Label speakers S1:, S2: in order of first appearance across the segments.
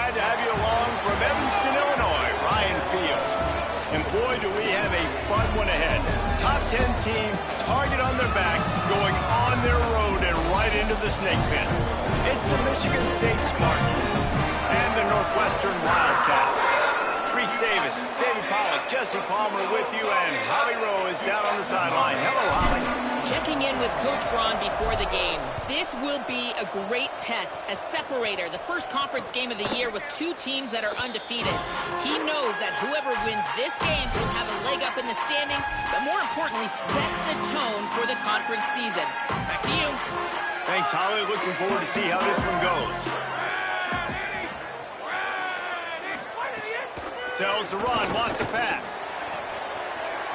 S1: glad to have you along from Evanston, Illinois, Ryan Field. And boy, do we have a fun one ahead. Top 10 team, target on their back, going on their road and right into the snake pit. It's the Michigan State Spartans and the Northwestern Wildcats. Reese Davis, David Pollack, Jesse Palmer with you, and Holly Rowe is down on the sideline. Hello, Holly.
S2: Checking in with Coach Braun before the game. This will be a great test, a separator, the first conference game of the year with two teams that are undefeated. He knows that whoever wins this game will have a leg up in the standings, but more importantly, set the tone for the conference season. Back to you.
S1: Thanks, Holly. Looking forward to see how this one goes. Tells the run, wants to pass.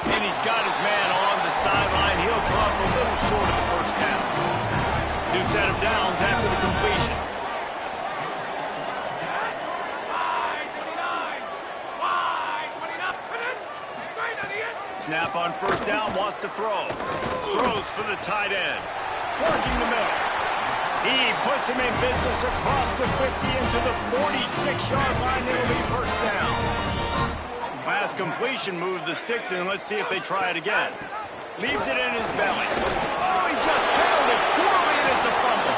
S1: And he's got his man on the sideline. He'll come up a little short of the first down. New set of downs after the completion. Snap on first down, wants to throw. Throws for the tight end. Working the middle. He puts him in business across the 50 into the 46-yard line. It'll be first down. Pass completion moves the sticks in. Let's see if they try it again. Leaves it in his belly. Oh, he just handled it poorly, and it's a fumble.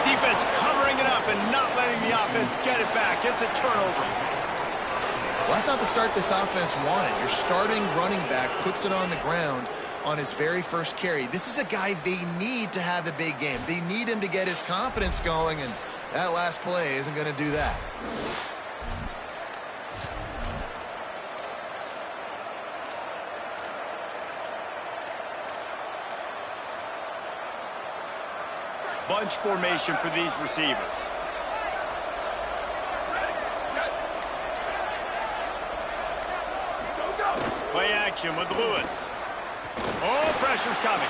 S1: Defense covering it up and not letting the offense get it back. It's a turnover.
S3: Well, that's not the start this offense wanted. Your starting running back puts it on the ground on his very first carry. This is a guy they need to have a big game. They need him to get his confidence going, and that last play isn't going to do that.
S1: Bunch formation for these receivers. Play action with Lewis. Oh, pressure's coming.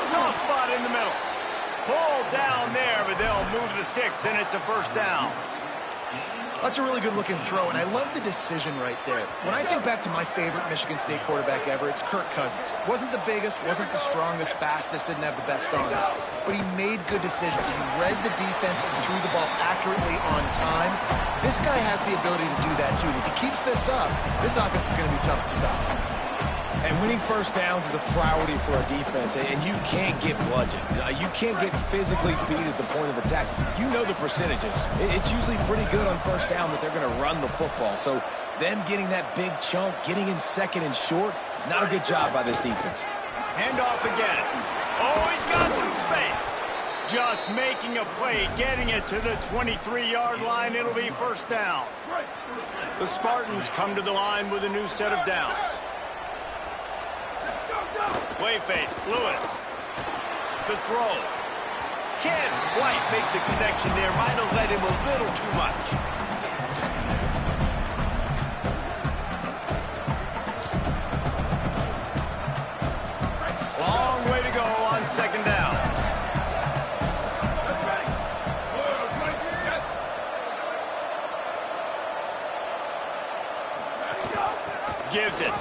S1: Soft spot in the middle. Pull down there, but they'll move the sticks, and it's a first down.
S3: That's a really good-looking throw, and I love the decision right there. When I think back to my favorite Michigan State quarterback ever, it's Kirk Cousins. Wasn't the biggest, wasn't the strongest, fastest, didn't have the best arm, but he made good decisions. He read the defense and threw the ball accurately on time. This guy has the ability to do that, too. If he keeps this up, this offense is going to be tough to stop.
S4: And winning first downs is a priority for a defense, and you can't get bludgeoned. You can't get physically beat at the point of attack. You know the percentages. It's usually pretty good on first down that they're going to run the football. So them getting that big chunk, getting in second and short, not a good job by this defense.
S1: Handoff again. Oh, he's got some space. Just making a play, getting it to the 23-yard line. It'll be first down. The Spartans come to the line with a new set of downs. Play fake, Lewis. The throw. Can't quite make the connection there. Might have led him a little too much. Long way to go on second down. Gives it.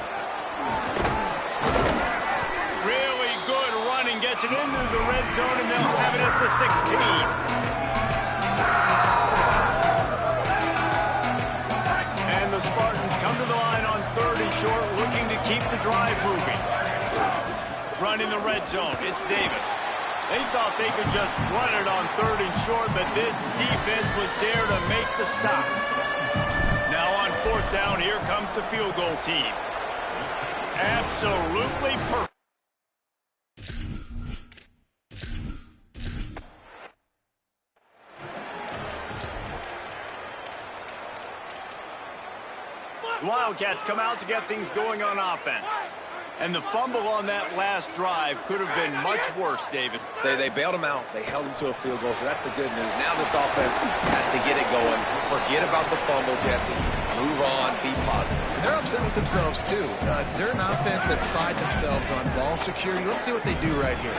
S1: Gets it into the red zone, and they'll have it at the 16. And the Spartans come to the line on 3rd and short, looking to keep the drive moving. Running the red zone, it's Davis. They thought they could just run it on 3rd and short, but this defense was there to make the stop. Now on 4th down, here comes the field goal team. Absolutely perfect. Wildcats come out to get things going on offense. And the fumble on that last drive could have been much worse, David.
S4: They bailed him out. They held him to a field goal, so that's the good news. Now this offense has to get it going. Forget about the fumble, Jesse. Move on. Be positive.
S3: And they're upset with themselves, too. They're an offense that pride themselves on ball security. Let's see what they do right here.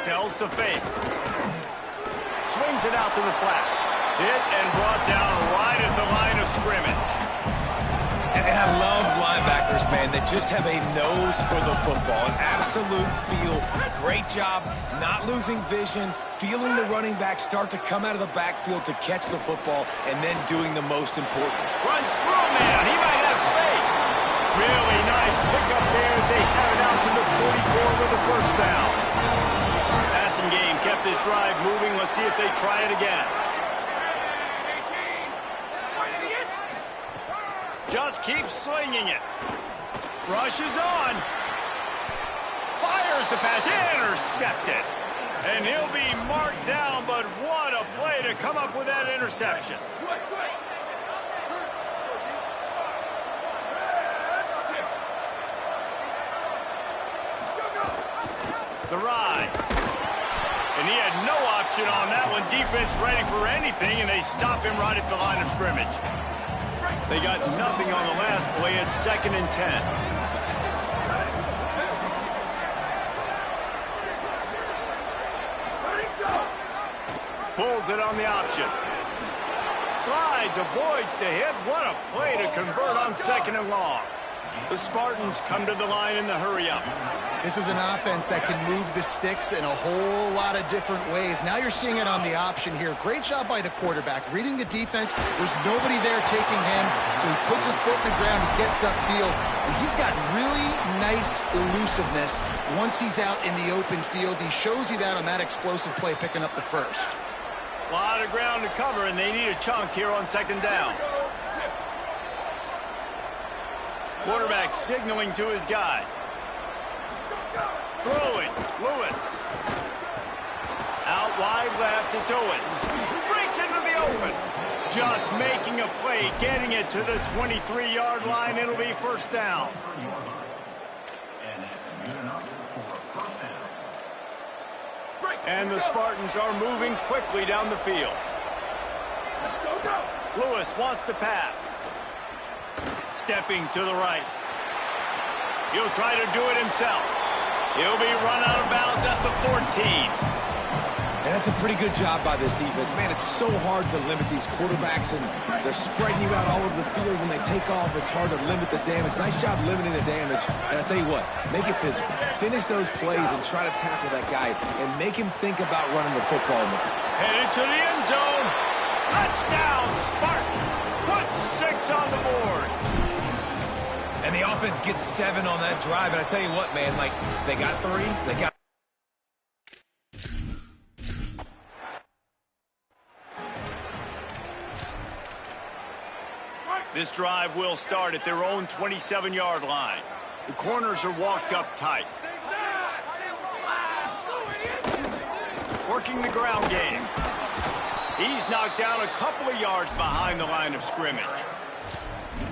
S1: Sells to fake. Swings it out to the flat. Hit and brought down right at the line of scrimmage.
S4: And I love linebackers man, that just have a nose for the football, an absolute feel. Great job not losing vision, feeling the running back start to come out of the backfield to catch the football, and then doing the most important.
S1: Runs through, man. He might have space. Really nice pickup there as they have it out to the 44 with a first down. Passing game kept this drive moving. Let's see if they try it again. Just keeps slinging it. Rushes on. Fires the pass. Intercepted. And he'll be marked down, but what a play to come up with that interception. The ride. And he had no option on that one. Defense ready for anything, and they stop him right at the line of scrimmage. They got nothing on the last play. It's 2nd and 10. Pulls it on the option. Slides, avoids the hit. What a play to convert on 2nd and long. The Spartans come to the line in the hurry-up.
S3: This is an offense that can move the sticks in a whole lot of different ways. Now you're seeing it on the option here. Great job by the quarterback. Reading the defense. There's nobody there taking him, so he puts his foot in the ground. He gets upfield, and he's got really nice elusiveness once he's out in the open field. He shows you that on that explosive play, picking up the first.
S1: A lot of ground to cover, and they need a chunk here on 2nd down. Quarterback signaling to his guys. Throwing, Lewis. Out wide left, it's Owens. Breaks into the open. Just making a play, getting it to the 23-yard line. It'll be first down. And the Spartans are moving quickly down the field. Lewis wants to pass. Stepping to the right. He'll try to do it himself. He'll be run out of bounds at the 14.
S4: And that's a pretty good job by this defense. Man, it's so hard to limit these quarterbacks, and they're spreading you out all over the field. When they take off, it's hard to limit the damage. Nice job limiting the damage. And I tell you what, make it physical. Finish those plays and try to tackle that guy and make him think about running the football in the field.
S1: Headed to the end zone. Touchdown, Spartan. Put 6 on the board.
S4: And the offense gets 7 on that drive. And I tell you what, man, like, they got 3. They got...
S1: This drive will start at their own 27-yard line. The corners are walked up tight. Working the ground game. He's knocked down a couple of yards behind the line of scrimmage.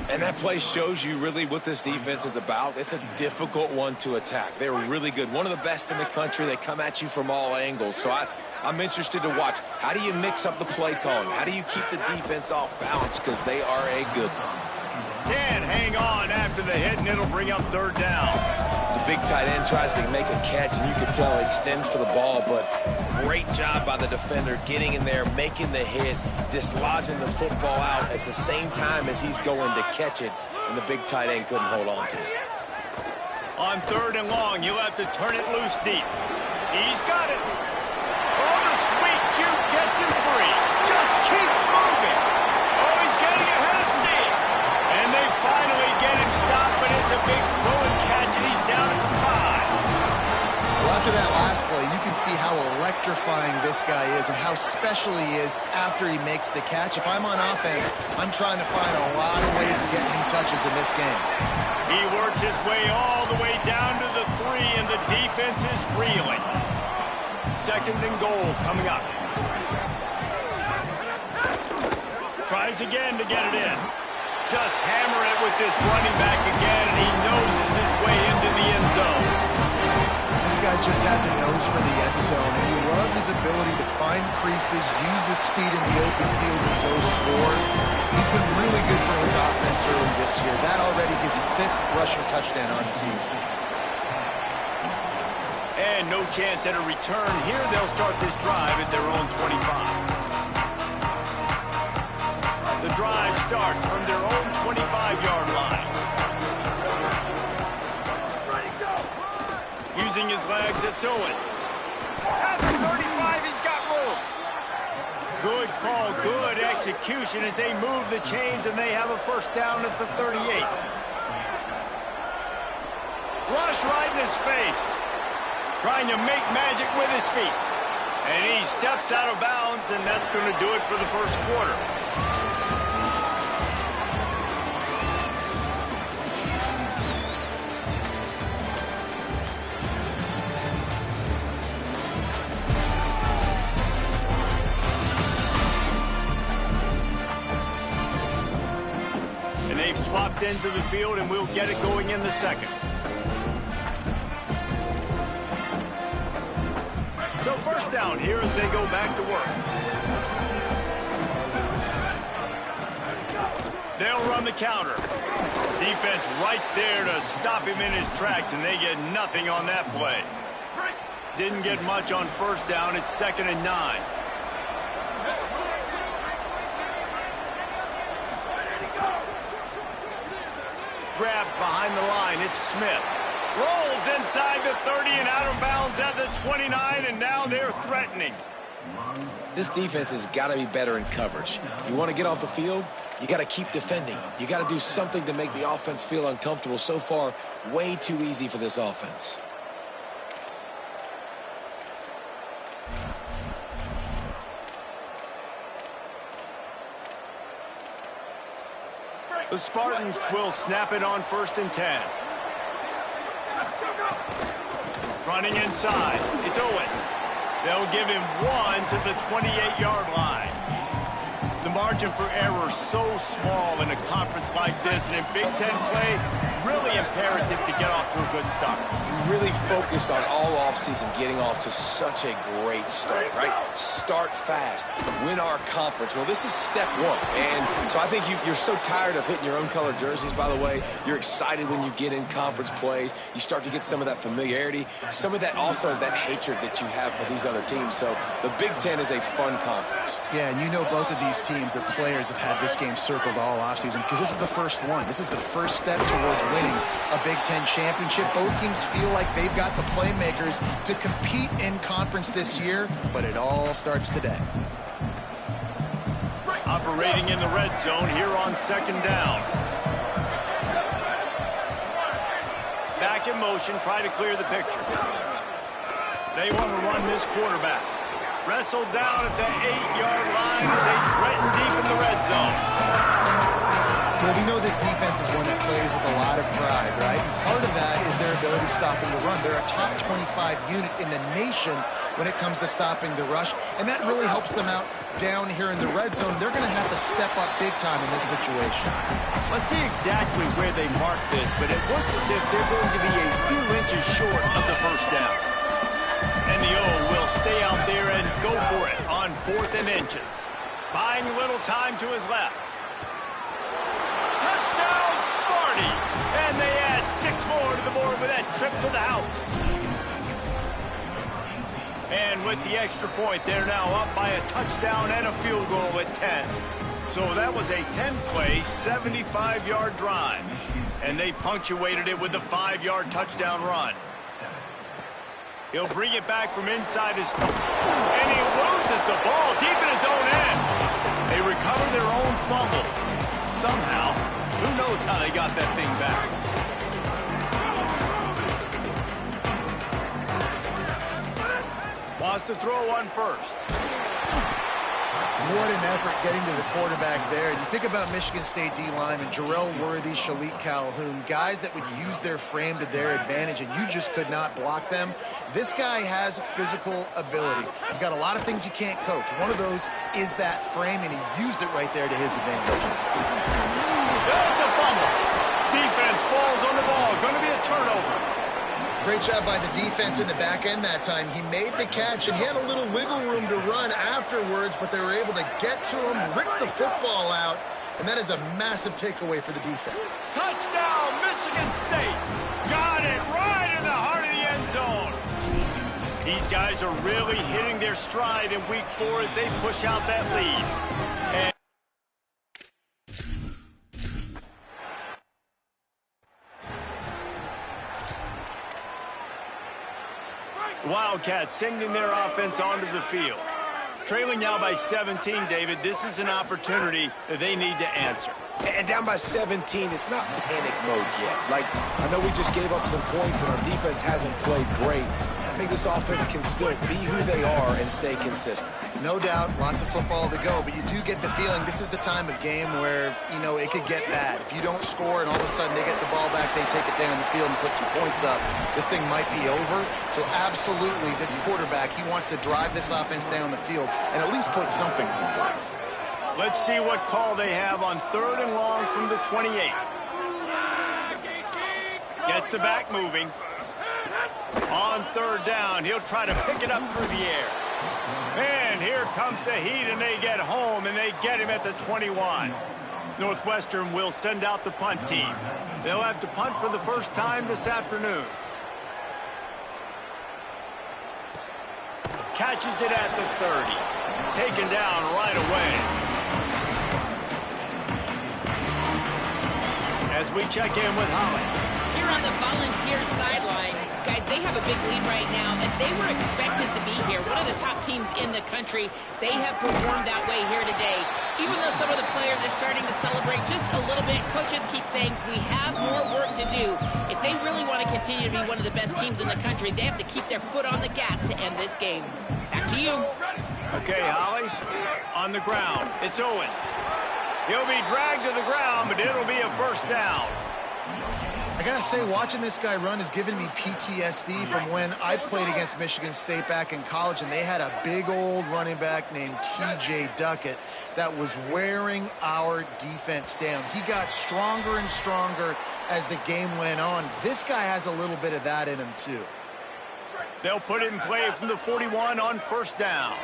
S4: And that play shows you really what this defense is about. It's a difficult one to attack. They're really good. One of the best in the country. They come at you from all angles. So I'm interested to watch. How do you mix up the play calling? How do you keep the defense off balance? Because they are a good one.
S1: Can hang on after the hit, and it'll bring up 3rd down.
S4: The big tight end tries to make a catch, and you can tell he extends for the ball, but great job by the defender getting in there, making the hit, dislodging the football out at the same time as he's going to catch it, and the big tight end couldn't hold on to it.
S1: On 3rd and long, he'll have to turn it loose deep. He's got it. Oh, the sweet juke gets him free. Just keeps moving. Oh, he's getting ahead of steam. And they finally get him stopped, but it's a big throw and catch, and he's down at the 5.
S3: Well, after that last play, you can see how electrifying this guy is and how special he is after he makes the catch. If I'm on offense, I'm trying to find a lot of ways to get him touches in this game.
S1: He works his way all the way down to the 3, and the defense is reeling. 2nd and goal coming up. Tries again to get it in. Just hammer it with this running back again, and he noses his way into the end zone.
S3: This guy just has a nose for the end zone, and you love his ability to find creases, use his speed in the open field, and go score. He's been really good for his offense early this year. That already his 5th rushing touchdown on the season.
S1: And no chance at a return here. They'll start this drive at their own 25. The drive starts from their own 25-yard line. using his legs. It's Owens. At the 35, he's got room. Good call, good execution as they move the chains, and they have a first down at the 38. Rush right in his face. Trying to make magic with his feet. And he steps out of bounds, and that's going to do it for the first quarter. And they've swapped ends of the field, and we'll get it going in the second. So first down here as they go back to work. They'll run the counter. Defense right there to stop him in his tracks, and they get nothing on that play. Didn't get much on first down. It's 2nd and 9. Grabbed behind the line. It's Smith. Rolls inside the 30 and out of bounds at the 29, and now they're threatening.
S4: This defense has got to be better in coverage. You want to get off the field, you got to keep defending. You got to do something to make the offense feel uncomfortable. So far, way too easy for this offense.
S1: The Spartans will snap it on 1st and 10. Running inside, it's Owens. They'll give him 1 to the 28-yard line. The margin for error so small in a conference like this, and in Big Ten play, really imperative to get off to a good start.
S4: You really focus on all offseason getting off to such a great start, right? Start fast, win our conference. Well, this is step one, and so I think you're so tired of hitting your own color jerseys, by the way. You're excited when you get in conference plays. You start to get some of that familiarity, some of that also that hatred that you have for these other teams. So the Big Ten is a fun conference.
S3: Yeah, and you know both of these teams, their players have had this game circled all offseason because this is the first one. This is the first step towards winning a Big Ten championship. Both teams feel like they've got the playmakers to compete in conference this year, but it all starts today.
S1: Operating in the red zone here on 2nd down. Back in motion, try to clear the picture. They want to run this quarterback. Wrestled down at the 8-yard line as they threaten deep in the red zone.
S3: Well, we know this defense is one that plays with a lot of pride, right? And part of that is their ability stopping the run. They're a top 25 unit in the nation when it comes to stopping the rush, and that really helps them out down here in the red zone. They're going to have to step up big time in this situation.
S1: Let's see exactly where they mark this, but it looks as if they're going to be a few inches short of the first down. And the O will stay out there and go for it on 4th and inches. Buying a little time to his left. Touchdown, Sparty! And they add 6 more to the board with that trip to the house. And with the extra point, they're now up by a touchdown and a field goal at 10. So that was a 10-play, 75-yard drive. And they punctuated it with a 5-yard touchdown run. He'll bring it back from inside his... And he loses the ball deep in his own end. They recover their own fumble. Somehow, who knows how they got that thing back. Wants to throw on first.
S3: What an effort getting to the quarterback there. You think about Michigan State D-linemen, Jarrell Worthy, Shalik Calhoun, guys that would use their frame to their advantage, and you just could not block them. This guy has physical ability. He's got a lot of things you can't coach. One of those is that frame, and he used it right there to his advantage.
S1: That's a fumble. Defense falls on the ball. Going to be a turnover.
S3: Great job by the defense in the back end that time. He made the catch, and he had a little wiggle room to run afterwards, but they were able to get to him, rip the football out, and that is a massive takeaway for the defense.
S1: Touchdown, Michigan State. Got it right in the heart of the end zone. These guys are really hitting their stride in week 4 as they push out that lead. And Wildcats sending their offense onto the field. Trailing now by 17, David. This is an opportunity that they need to answer.
S4: And down by 17, it's not panic mode yet. Like, I know we just gave up some points and our defense hasn't played great. I think this offense can still be who they are and stay consistent.
S3: No doubt, lots of football to go, but you do get the feeling this is the time of game where, you know, it could get bad. If you don't score and all of a sudden they get the ball back, they take it down the field and put some points up, this thing might be over. So absolutely, this quarterback, he wants to drive this offense down the field and at least put something on the board.
S1: Let's see what call they have on 3rd and long from the 28. Gets the back moving. On 3rd down, he'll try to pick it up through the air. And here comes the heat, and they get home, and they get him at the 21. Northwestern will send out the punt team. They'll have to punt for the first time this afternoon. Catches it at the 30. Taken down right away. As we check in with Holly.
S2: Here on the Volunteer sideline, guys, they have a big lead right now, and they were expected to be here. One of the top teams in the country. They have performed that way here today. Even though some of the players are starting to celebrate just a little bit, coaches keep saying we have more work to do. If they really want to continue to be one of the best teams in the country, they have to keep their foot on the gas to end this game. Back to you.
S1: Okay, Holly. On the ground, it's Owens. He'll be dragged to the ground, but it'll be a first down.
S3: I gotta say, watching this guy run has given me PTSD from when I played against Michigan State back in college, and they had a big old running back named T.J. Duckett that was wearing our defense down. He got stronger and stronger as the game went on. This guy has a little bit of that in him, too.
S1: They'll put it in play from the 41 on first down.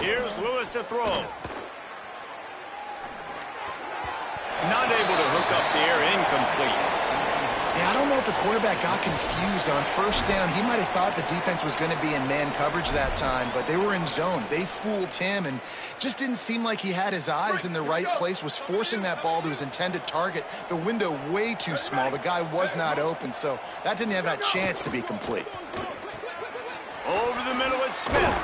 S1: Here's Lewis to throw. Not able to hook up there, incomplete.
S3: Yeah, I don't know if the quarterback got confused on first down. He might have thought the defense was going to be in man coverage that time, but they were in zone. They fooled him and just didn't seem like he had his eyes in the right place, was forcing that ball to his intended target. The window way too small. The guy was not open, so that didn't have that chance to be complete.
S1: Over the middle, it's Smith.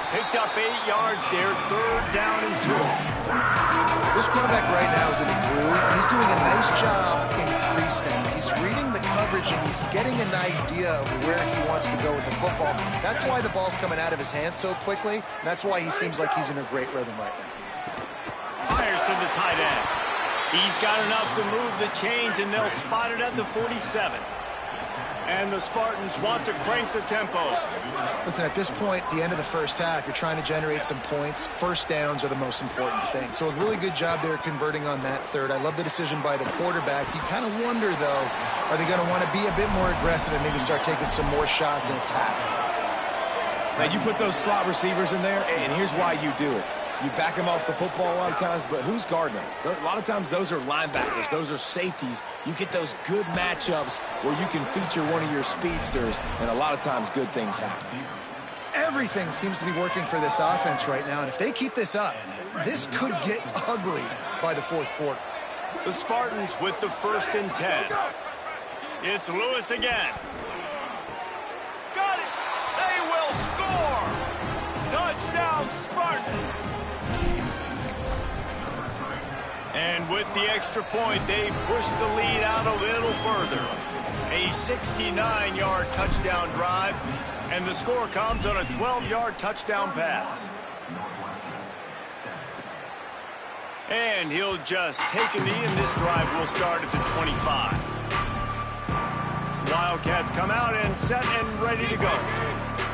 S1: Picked up 8 yards there, 3rd down and 2.
S3: This quarterback right now is in a groove. He's doing a nice job in pre-snap. He's reading the coverage, and he's getting an idea of where he wants to go with the football. That's why the ball's coming out of his hands so quickly, and that's why he seems like he's in a great rhythm right now.
S1: Fires to the tight end. He's got enough to move the chains, and they'll spot it at the 47. And the Spartans want to crank the tempo.
S3: Listen, at this point, the end of the first half, you're trying to generate some points. First downs are the most important thing. So a really good job there converting on that 3rd. I love the decision by the quarterback. You kind of wonder, though, are they going to want to be a bit more aggressive and maybe start taking some more shots and attack?
S4: Now, you put those slot receivers in there, and here's why you do it. You back them off the football a lot of times, but who's guarding them? A lot of times those are linebackers. Those are safeties. You get those good matchups where you can feature one of your speedsters, and a lot of times good things happen.
S3: Everything seems to be working for this offense right now, and if they keep this up, this could get ugly by the 4th quarter.
S1: The Spartans with the 1st and 10. It's Lewis again. Got it! They will score! Touchdown, Spartans! And with the extra point, they push the lead out a little further. A 69-yard touchdown drive, and the score comes on a 12-yard touchdown pass. And he'll just take a knee, and this drive will start at the 25. Wildcats come out and set and ready to go.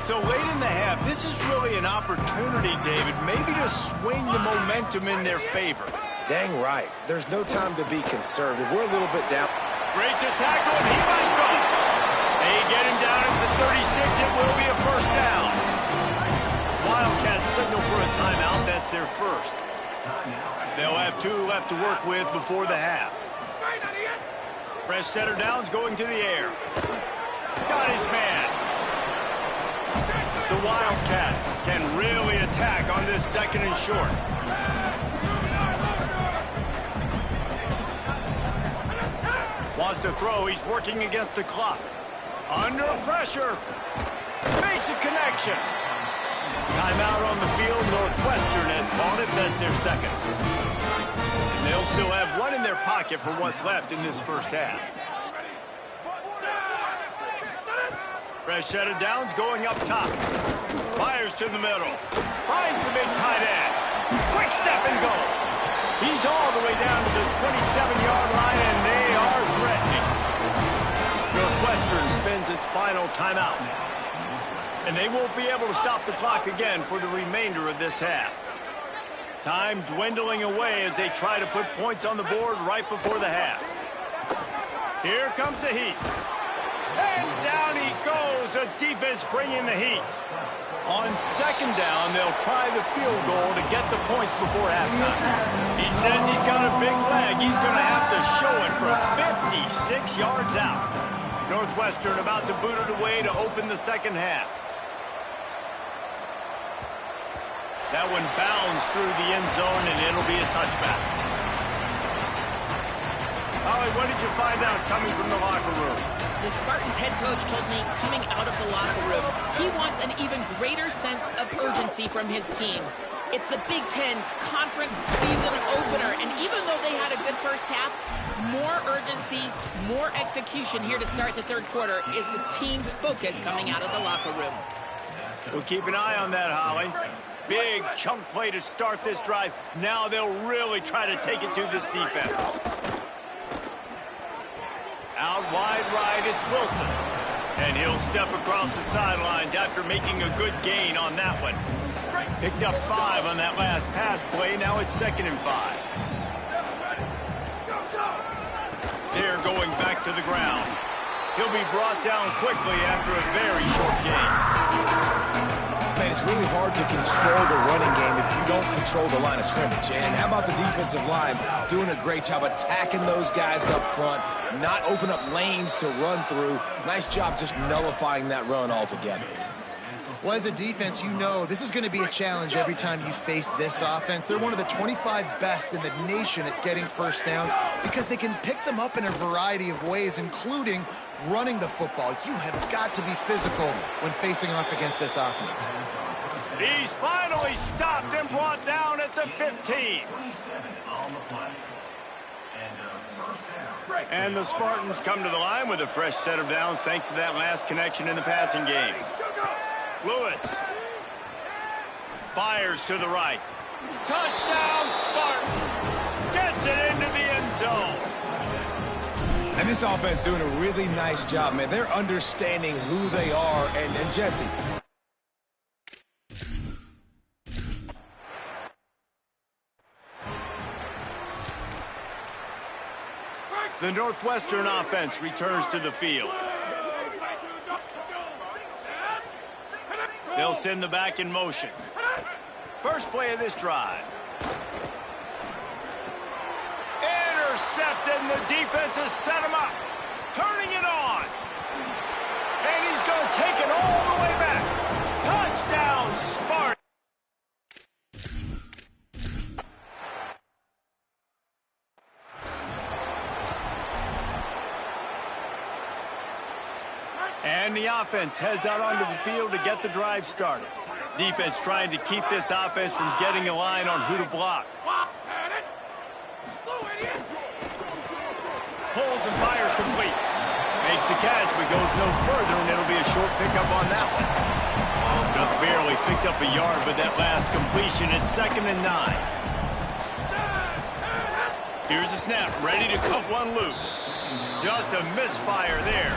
S1: So late in the half, this is really an opportunity, David, maybe to swing the momentum in their favor.
S4: Dang right. There's no time to be conservative. We're a little bit down.
S1: Breaks a tackle, and he might go. They get him down at the 36. It will be a first down. Wildcats signal for a timeout. That's their first. They'll have 2 left to work with before the half. Fresh setter downs going to the air. Got his man. The Wildcats can really attack on this 2nd and short. Wants to throw. He's working against the clock. Under pressure. Makes a connection. Timeout on the field. Northwestern has called it. That's their second. And they'll still have one in their pocket for what's left in this first half. Fresh set of downs going up top. Fires to the middle. Finds the big tight end. Quick step and go. He's all the way down to the 27-yard line, and they are threatening. Northwestern spends its final timeout. And they won't be able to stop the clock again for the remainder of this half. Time dwindling away as they try to put points on the board right before the half. Here comes the heat. And down he goes. The defense bringing the heat. On second down, they'll try the field goal to get the points before halftime. He says he's got a big leg. He's going to have to show it from 56 yards out. Northwestern about to boot it away to open the second half. That one bounds through the end zone, and it'll be a touchback. Holly, what did you find out coming from the locker room?
S2: The Spartans head coach told me coming out of the locker room, he wants an even greater sense of urgency from his team. It's the Big Ten Conference season opener, and even though they had a good first half, more urgency, more execution here to start the third quarter is the team's focus coming out of the locker room.
S1: We'll keep an eye on that, Holly. Big chunk play to start this drive. Now they'll really try to take it to this defense. Out wide right, it's Wilson. And he'll step across the sidelines after making a good gain on that one. Picked up 5 on that last pass play. Now it's 2nd and 5. They're going back to the ground. He'll be brought down quickly after a very short game.
S4: Man, it's really hard to control the running game if you don't control the line of scrimmage. And how about the defensive line doing a great job attacking those guys up front, not open up lanes to run through. Nice job just nullifying that run altogether.
S3: Well, as a defense, you know this is going to be a challenge every time you face this offense. They're one of the 25 best in the nation at getting first downs because they can pick them up in a variety of ways, including running the football. You have got to be physical when facing off against this offense.
S1: He's finally stopped and brought down at the 15. And the Spartans come to the line with a fresh set of downs thanks to that last connection in the passing game. Lewis fires to the right. Touchdown, Spartan! Gets it into the end zone.
S4: And this offense doing a really nice job, man. They're understanding who they are. And Jesse.
S1: The Northwestern offense returns to the field. They'll send the back in motion. First play of this drive. Intercepted, and the defense has set him up. Turning it on. And he's going to take it all the way back. Touchdown, Spartan. And the offense heads out onto the field to get the drive started. Defense trying to keep this offense from getting a line on who to block. Pulls and fires complete. Makes the catch, but goes no further, and it'll be a short pickup on that one. Just barely picked up a yard with that last completion. It's 2nd and 9. Here's the snap, ready to cut one loose. Just a misfire there.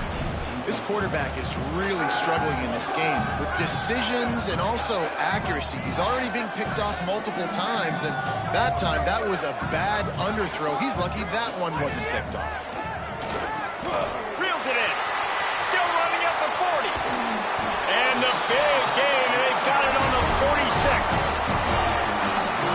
S3: This quarterback is really struggling in this game with decisions and also accuracy. He's already being picked off multiple times, and that time, that was a bad underthrow. He's lucky that one wasn't picked off.
S1: Reels it in. Still running up the 40. And the big gain, and they've got it on the 46.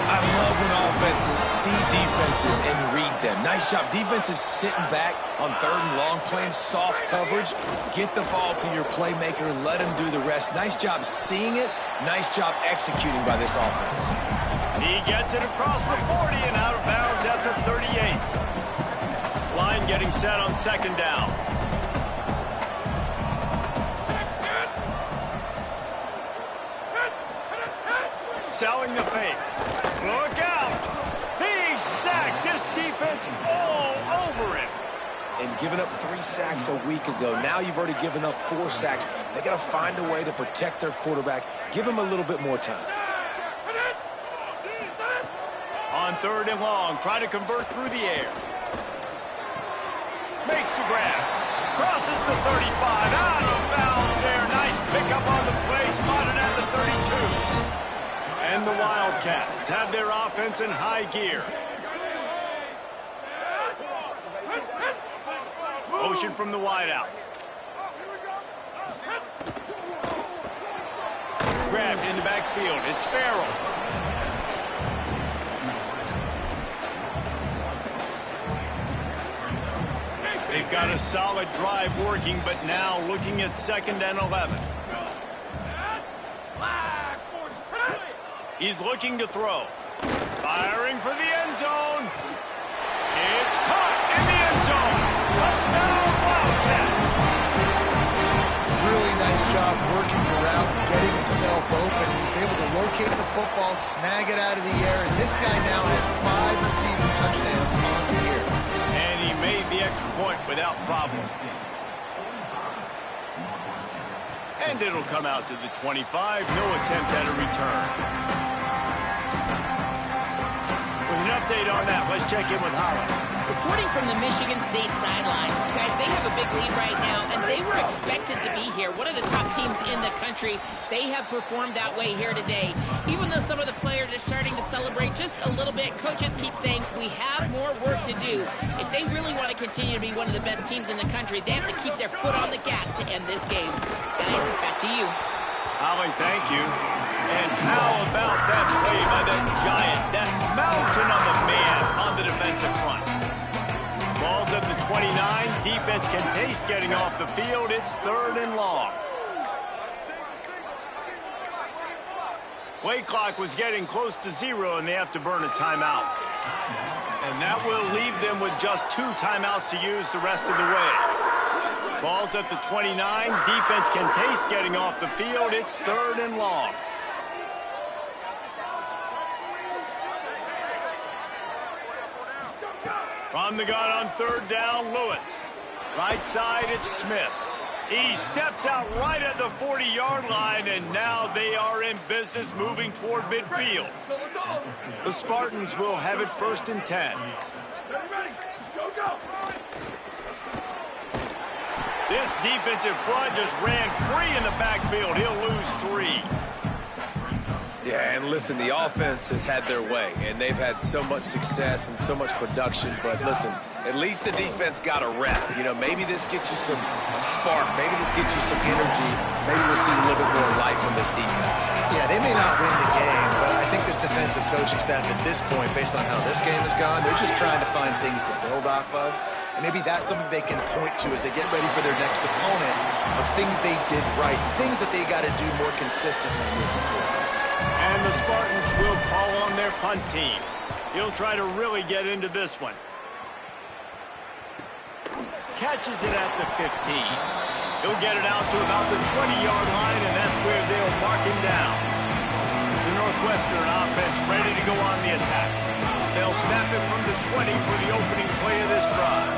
S4: I love when offenses see defenses and read them. Nice job. Defenses sitting back on 3rd and long, playing soft coverage. Get the ball to your playmaker. Let him do the rest. Nice job seeing it. Nice job executing by this offense.
S1: He gets it across the 40 and out of bounds at the 38. Line getting set on second down. Selling the fake. Look out! He sacked this defense all over it.
S4: And giving up 3 sacks a week ago. Now you've already given up 4 sacks. They got to find a way to protect their quarterback. Give him a little bit more time.
S1: On 3rd and long, try to convert through the air. Makes the grab. Crosses the 35. Out of bounds there. Nice pickup on the play. Spotted at the 32. And the Wildcats have their offense in high gear. Motion from the wideout. Grabbed in the backfield. It's Farrell. They've got a solid drive working, but now looking at 2nd and 11. He's looking to throw. Firing for the end zone. It's caught in the end zone. Touchdown, Wildcats.
S3: Really nice job working the route, getting himself open. He was able to locate the football, snag it out of the air, and this guy now has 5 receiving touchdowns on the year.
S1: And he made the extra point without problem. And it'll come out to the 25. No attempt at a return. With an update on that, let's check in with Holland.
S2: Reporting from the Michigan State sideline. Guys, they have a big lead right now, and they were expected to be here. One of the top teams in the country. They have performed that way here today. Even though some of the players are starting to celebrate just a little bit, coaches keep saying, we have more work to do. If they really want to continue to be one of the best teams in the country, they have to keep their foot on the gas to end this game. Guys, back to you.
S1: Holly, thank you. And how about that play by that giant, that mountain of a man on the defensive front? Ball's at the 29. Defense can taste getting off the field. It's 3rd and long. Play clock was getting close to 0, and they have to burn a timeout. And that will leave them with just 2 timeouts to use the rest of the way. Ball's at the 29. Defense can taste getting off the field. It's 3rd and long. From the gun on 3rd down, Lewis. Right side, it's Smith. He steps out right at the 40-yard line, and now they are in business moving toward midfield. The Spartans will have it 1st and 10. This defensive front just ran free in the backfield. He'll lose 3.
S4: Yeah, and listen, the offense has had their way, and they've had so much success and so much production. But listen, at least the defense got a rep. You know, maybe this gets you a spark. Maybe this gets you some energy. Maybe we'll see a little bit more life from this defense.
S3: Yeah, they may not win the game, but I think this defensive coaching staff at this point, based on how this game has gone, they're just trying to find things to build off of. And maybe that's something they can point to as they get ready for their next opponent of things they did right, things that they got to do more consistently moving forward.
S1: And the Spartans will call on their punt team. He'll try to really get into this one. Catches it at the 15. He'll get it out to about the 20-yard line, and that's where they'll mark him down. The Northwestern offense ready to go on the attack. They'll snap it from the 20 for the opening play of this drive.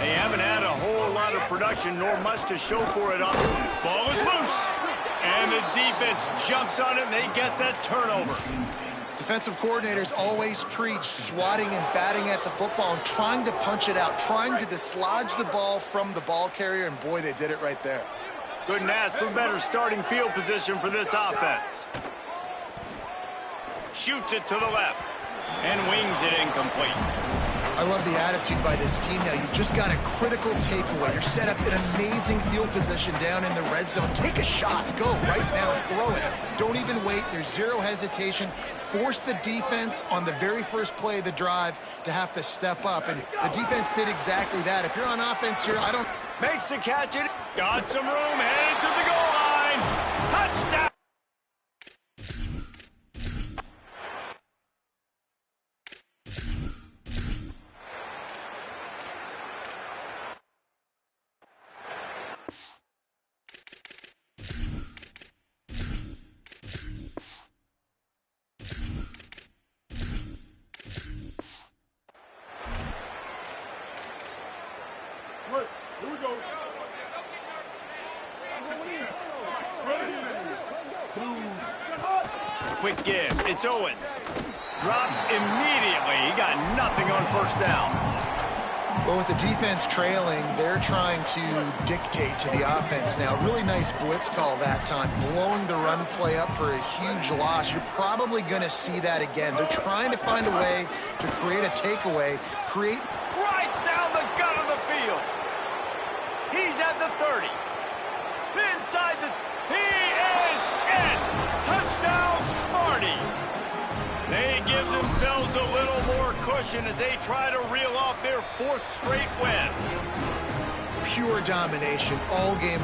S1: They haven't had a whole lot of production, nor much to show for it. Ball is loose. And the defense jumps on it, and they get that turnover.
S3: Defensive coordinators always preach swatting and batting at the football and trying to punch it out, trying to dislodge the ball from the ball carrier, and boy, they did it right there.
S1: Couldn't ask for better starting field position for this offense. Shoots it to the left and wings it incomplete.
S3: I love the attitude by this team now. You just got a critical takeaway. You're set up in amazing field position down in the red zone. Take a shot. Go right now. Throw it. Don't even wait. There's zero hesitation. Force the defense on the very first play of the drive to have to step up. And the defense did exactly that. If you're on offense here,
S1: Makes the catch. It got some room. Headed to the goal line. Touchdown. Quick give. It's Owens. Dropped immediately. He got nothing on first down.
S3: Well, with the defense trailing, they're trying to dictate to the offense now. Really nice blitz call that time, blowing the run play up for a huge loss. You're probably going to see that again. They're trying to find a way to create a takeaway, create...
S1: Right down the gut of the field. He's at the 30. Inside the... He is in! Touchdown, Smarty! They give themselves a little more cushion as they try to reel off their 4th straight win.
S3: Pure domination all game.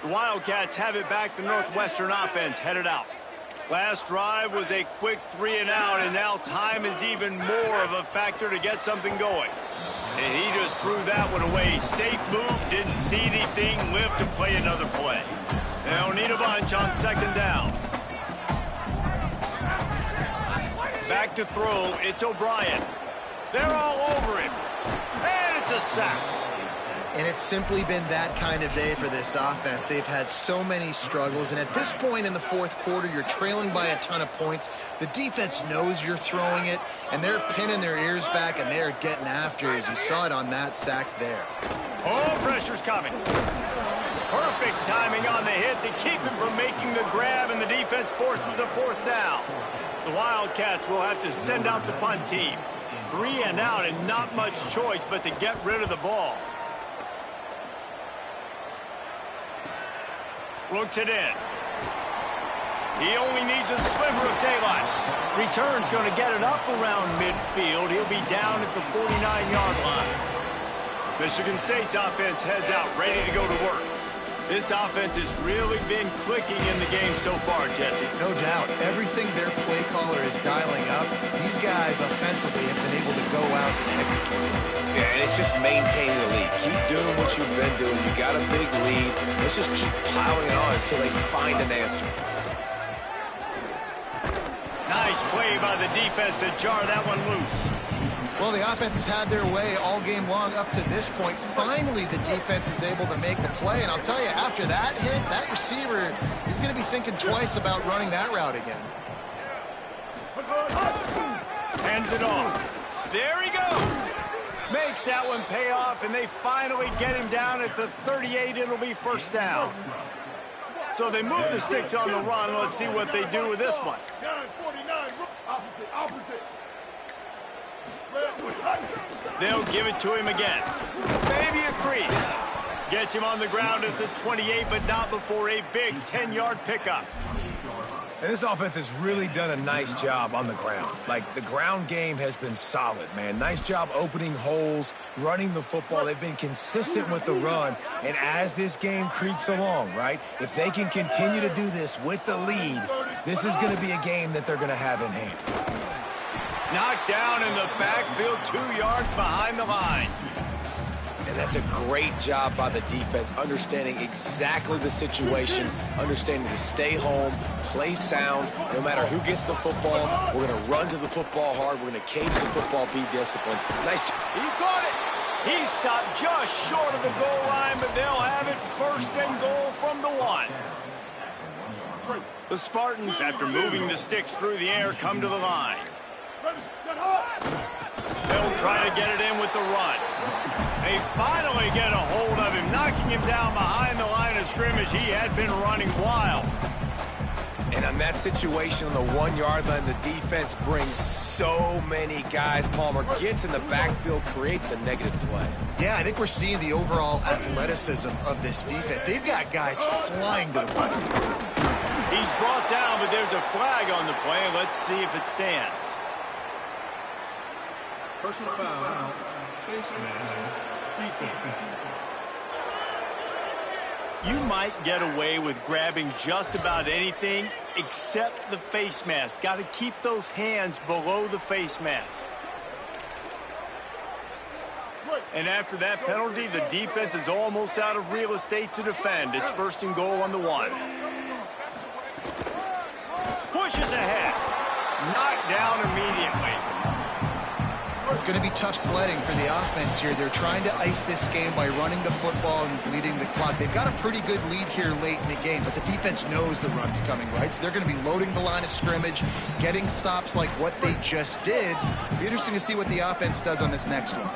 S1: The Wildcats have it back. The Northwestern offense headed out. Last drive was a quick 3 and out, and now time is even more of a factor to get something going. And he just threw that one away. Safe move, didn't see anything, lived to play another play. They'll need a bunch on 2nd down. Back to throw, it's O'Brien. They're all over him. And it's a sack.
S3: And it's simply been that kind of day for this offense. They've had so many struggles, and at this point in the 4th quarter, you're trailing by a ton of points. The defense knows you're throwing it, and they're pinning their ears back, and they're getting after it, as you saw it on that sack there.
S1: Oh, pressure's coming. Perfect timing on the hit to keep him from making the grab, and the defense forces a 4th down. The Wildcats will have to send out the punt team. 3 and out, and not much choice but to get rid of the ball. Looks it in. He only needs a sliver of daylight. Return's going to get it up around midfield. He'll be down at the 49-yard line. Michigan State's offense heads out, ready to go to work. This offense has really been clicking in the game so far, Jesse.
S3: No doubt. Everything their play caller is dialing up, these guys offensively have been able to go out and execute.
S4: Yeah, and it's just maintaining the lead. Keep doing what you've been doing. You got a big lead. Let's just keep piling it on until they find an answer.
S1: Nice play by the defense to jar that one loose.
S3: Well, the offense has had their way all game long up to this point. Finally, the defense is able to make a play. And I'll tell you, after that hit, that receiver is going to be thinking twice about running that route again.
S1: Hands it off. There he goes. Makes that one pay off, and they finally get him down at the 38. It'll be 1st down. So they move the sticks on the run. Let's see what they do with this one. They'll give it to him again. Maybe a crease. Gets him on the ground at the 28, but not before a big 10-yard pickup.
S4: And this offense has really done a nice job on the ground. Like, the ground game has been solid, man. Nice job opening holes, running the football. They've been consistent with the run. And as this game creeps along, right, if they can continue to do this with the lead, this is going to be a game that they're going to have in hand.
S1: Knocked down in the backfield, 2 yards behind the line.
S4: And that's a great job by the defense, understanding exactly the situation, understanding to stay home, play sound. No matter who gets the football, we're going to run to the football hard. We're going to cage the football, be disciplined. Nice job.
S1: He caught it. He stopped just short of the goal line, but they'll have it 1st and goal from the 1. The Spartans, after moving the sticks through the air, come to the line. They'll try to get it in with the run. They finally get a hold of him, knocking him down behind the line of scrimmage. He had been running wild.
S4: And on that situation on the 1-yard line, the defense brings so many guys. Palmer gets in the backfield, creates the negative play.
S3: Yeah, I think we're seeing the overall athleticism of this defense. They've got guys flying to the ball.
S1: He's brought down, but there's a flag on the play. Let's see if it stands.
S5: Personal foul, face mask, defense.
S1: You might get away with grabbing just about anything except the face mask. Got to keep those hands below the face mask. And after that penalty, the defense is almost out of real estate to defend. It's 1st and goal on the 1. Pushes ahead. Knocked down immediately.
S3: It's going to be tough sledding for the offense here. They're trying to ice this game by running the football and leading the clock. They've got a pretty good lead here late in the game, but the defense knows the run's coming, right? So they're going to be loading the line of scrimmage, getting stops like what they just did. It'll be interesting to see what the offense does on this next one.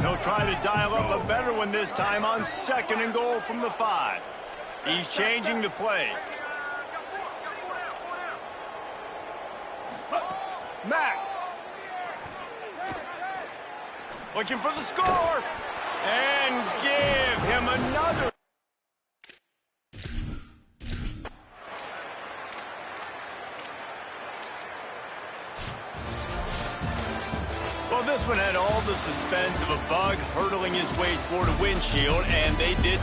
S1: He'll try to dial up a better one this time on 2nd and goal from the 5. He's changing the play. Mack. Looking for the score. And give him another. Well, this one had all the suspense of a bug hurtling his way toward a windshield, and they did